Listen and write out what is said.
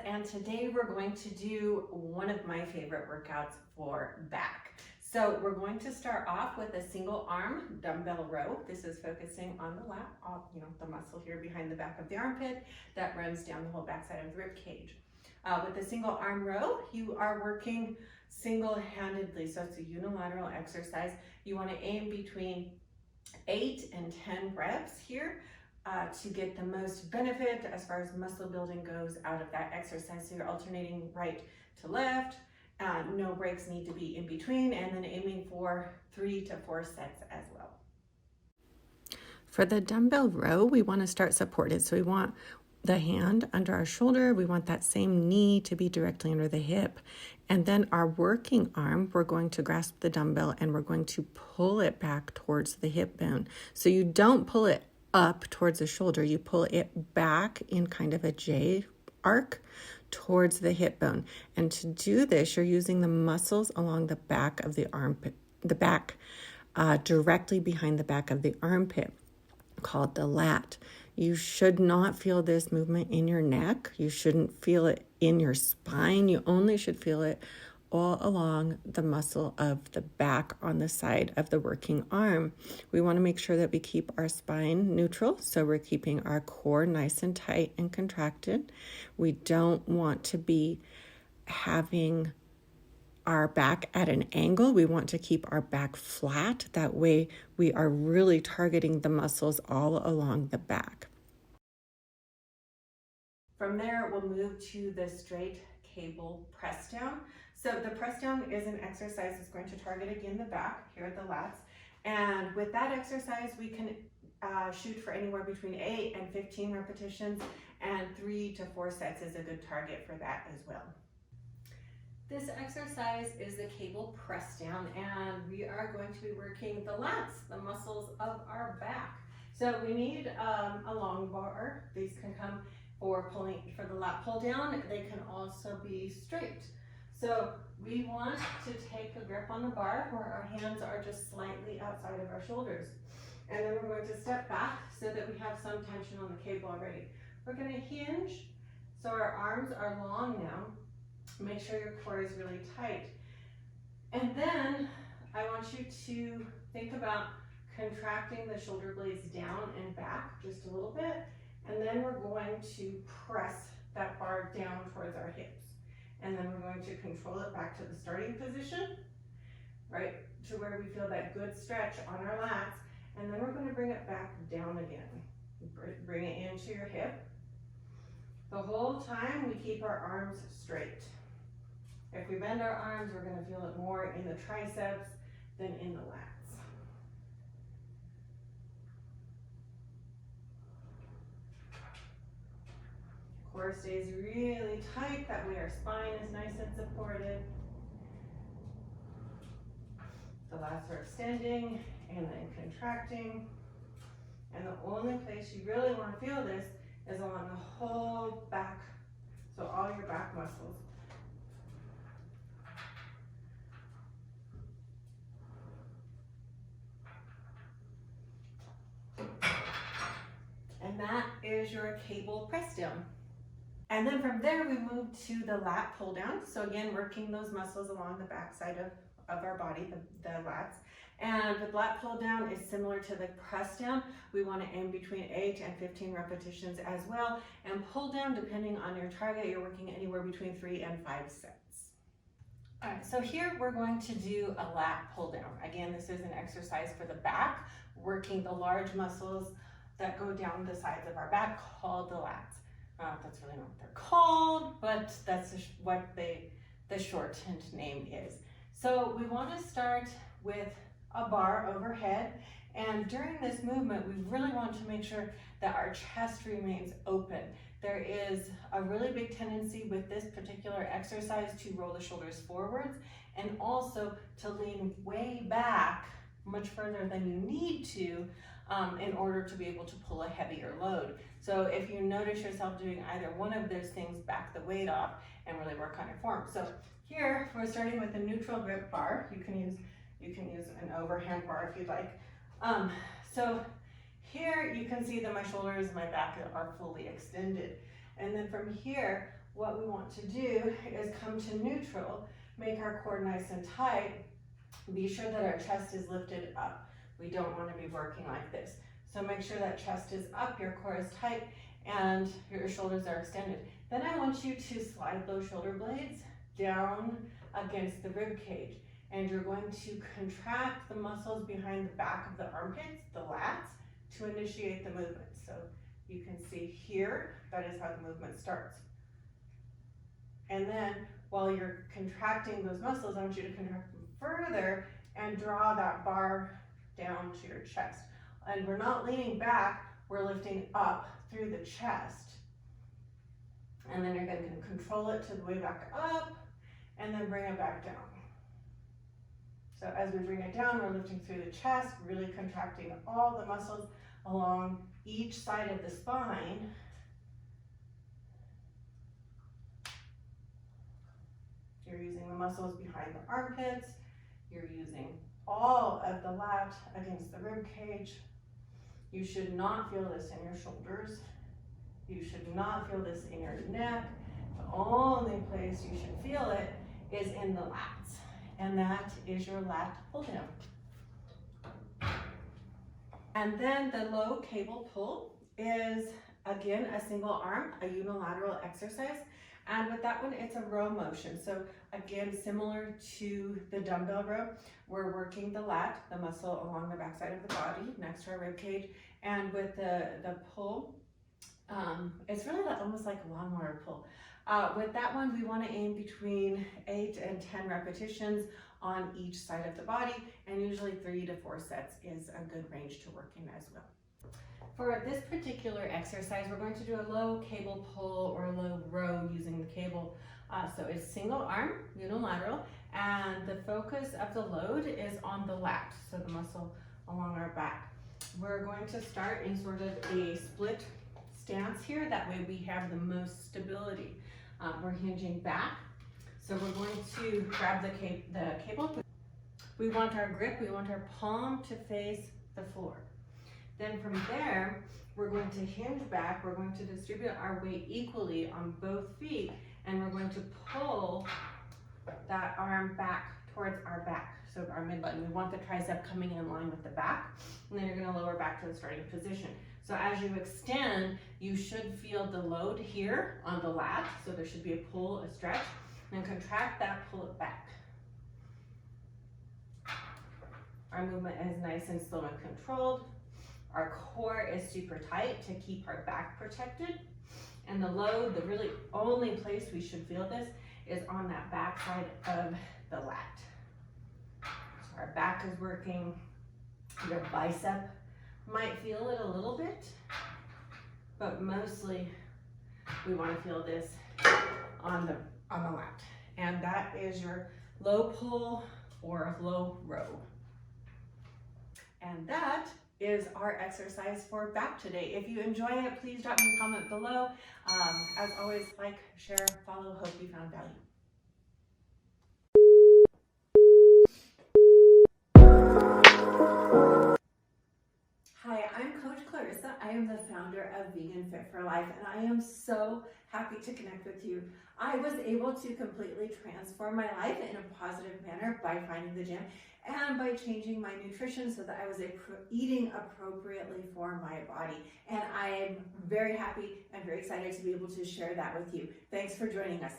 and today we're going to do one of my favorite workouts for back. So we're going to start off with a single arm dumbbell row. This is focusing on the lat, the muscle here behind the back of the armpit that runs down the whole backside of the rib cage. With a single arm row, you are working single-handedly, so it's a unilateral exercise. You want to aim between 8 and 10 reps here to get the most benefit as far as muscle building goes out of that exercise. So you're alternating right to left, no breaks need to be in between, and then aiming for 3 to 4 sets as well. For the dumbbell row, we want to start supported. So we want the hand under our shoulder. We want that same knee to be directly under the hip. And then our working arm, we're going to grasp the dumbbell and we're going to pull it back towards the hip bone. So you don't pull it up towards the shoulder. You pull it back in kind of a J arc towards the hip bone. And to do this, you're using the muscles along the back of the armpit, directly behind the back of the armpit, called the lat. You should not feel this movement in your neck. You shouldn't feel it in your spine. You only should feel it all along the muscle of the back on the side of the working arm. We want to make sure that we keep our spine neutral, so we're keeping our core nice and tight and contracted. We don't want to be having our back at an angle. We want to keep our back flat. That way we are really targeting the muscles all along the back. From there, we'll move to the straight cable press down. So the press down is an exercise that's going to target again the back here at the lats. And with that exercise, we can shoot for anywhere between 8 and 15 repetitions, and 3 to 4 sets is a good target for that as well. This exercise is the cable press down, and we are going to be working the lats, the muscles of our back. So we need a long bar. These can come for the lat pull down. They can also be straight. So we want to take a grip on the bar where our hands are just slightly outside of our shoulders. And then we're going to step back so that we have some tension on the cable already. We're going to hinge so our arms are long now. Make sure your core is really tight. And then I want you to think about contracting the shoulder blades down and back just a little bit. And then we're going to press that bar down towards our hips. And then we're going to control it back to the starting position, right to where we feel that good stretch on our lats. And then we're going to bring it back down again. Bring it into your hip. The whole time we keep our arms straight. If we bend our arms, we're going to feel it more in the triceps than in the lats. Core stays really tight, that way our spine is nice and supported. The lats are extending and then contracting. And the only place you really want to feel this is along the whole back, so all your back muscles. And that is your cable press down. And then from there, we move to the lat pull down. So again, working those muscles along the back side of our body, the lats. And the lat pull down is similar to the press down. We want to aim between 8 and 15 repetitions as well. And pull down, depending on your target, you're working anywhere between 3 and 5 sets. All right, so here we're going to do a lat pull down. Again, this is an exercise for the back, working the large muscles that go down the sides of our back, called the lats. That's really not what they're called, but that's what the shortened name is. So we want to start with a bar overhead, and during this movement, we really want to make sure that our chest remains open. There is a really big tendency with this particular exercise to roll the shoulders forwards and also to lean way back much further than you need to in order to be able to pull a heavier load. So if you notice yourself doing either one of those things, back the weight off and really work on your form. So here we're starting with a neutral grip bar. You can use an overhand bar if you'd like. So here you can see that my shoulders and my back are fully extended. And then from here, what we want to do is come to neutral, make our core nice and tight. Be sure that our chest is lifted up. We don't want to be working like this. So make sure that chest is up, your core is tight, and your shoulders are extended. Then I want you to slide those shoulder blades down against the rib cage. And you're going to contract the muscles behind the back of the armpits, the lats, to initiate the movement. So you can see here, that is how the movement starts. And then while you're contracting those muscles, I want you to contract them further and draw that bar down to your chest. And we're not leaning back, we're lifting up through the chest. And then you're going to control it to the way back up and then bring it back down. So as we bring it down, we're lifting through the chest, really contracting all the muscles along each side of the spine. You're using the muscles behind the armpits. You're using all of the lat against the rib cage. You should not feel this in your shoulders. You should not feel this in your neck. The only place you should feel it is in the lats, and that is your lat pull down. And then the low cable pull is, again, a single arm, a unilateral exercise. And with that one, it's a row motion. So again, similar to the dumbbell row, we're working the lat, the muscle along the backside of the body next to our rib cage. And with the pull, it's really almost like a lawnmower pull. With that one, we want to aim between 8 and 10 repetitions on each side of the body, and usually 3 to 4 sets is a good range to work in as well. For this particular exercise, we're going to do a low cable pull or a low row using the cable. So it's single arm, unilateral, and the focus of the load is on the lat, so the muscle along our back. We're going to start in sort of a split stance here. That way we have the most stability. We're hinging back. So we're going to grab the cable. We want our grip, we want our palm to face the floor. Then from there, we're going to hinge back. We're going to distribute our weight equally on both feet, and we're going to pull that arm back towards our back. So our mid button, we want the tricep coming in line with the back, and then you're gonna lower back to the starting position. So as you extend, you should feel the load here on the lat. So there should be a pull, a stretch, and contract that, pull it back. Our movement is nice and slow and controlled. Our core is super tight to keep our back protected. And the load, the really only place we should feel this is on that back side of the lat. So our back is working. Your bicep might feel it a little bit, but mostly we want to feel this on the lat. And that is your low pull or low row. And that is our exercise for back today. If you enjoy it, please drop me a comment below. As always, like, share, follow. Hope you found value. Hi, I'm Coach Clarissa. I am the founder of Vegan Fit for Life, and I am so happy to connect with you. I was able to completely transform my life in a positive manner by finding the gym and by changing my nutrition so that I was eating appropriately for my body. And I am very happy and very excited to be able to share that with you. Thanks for joining us.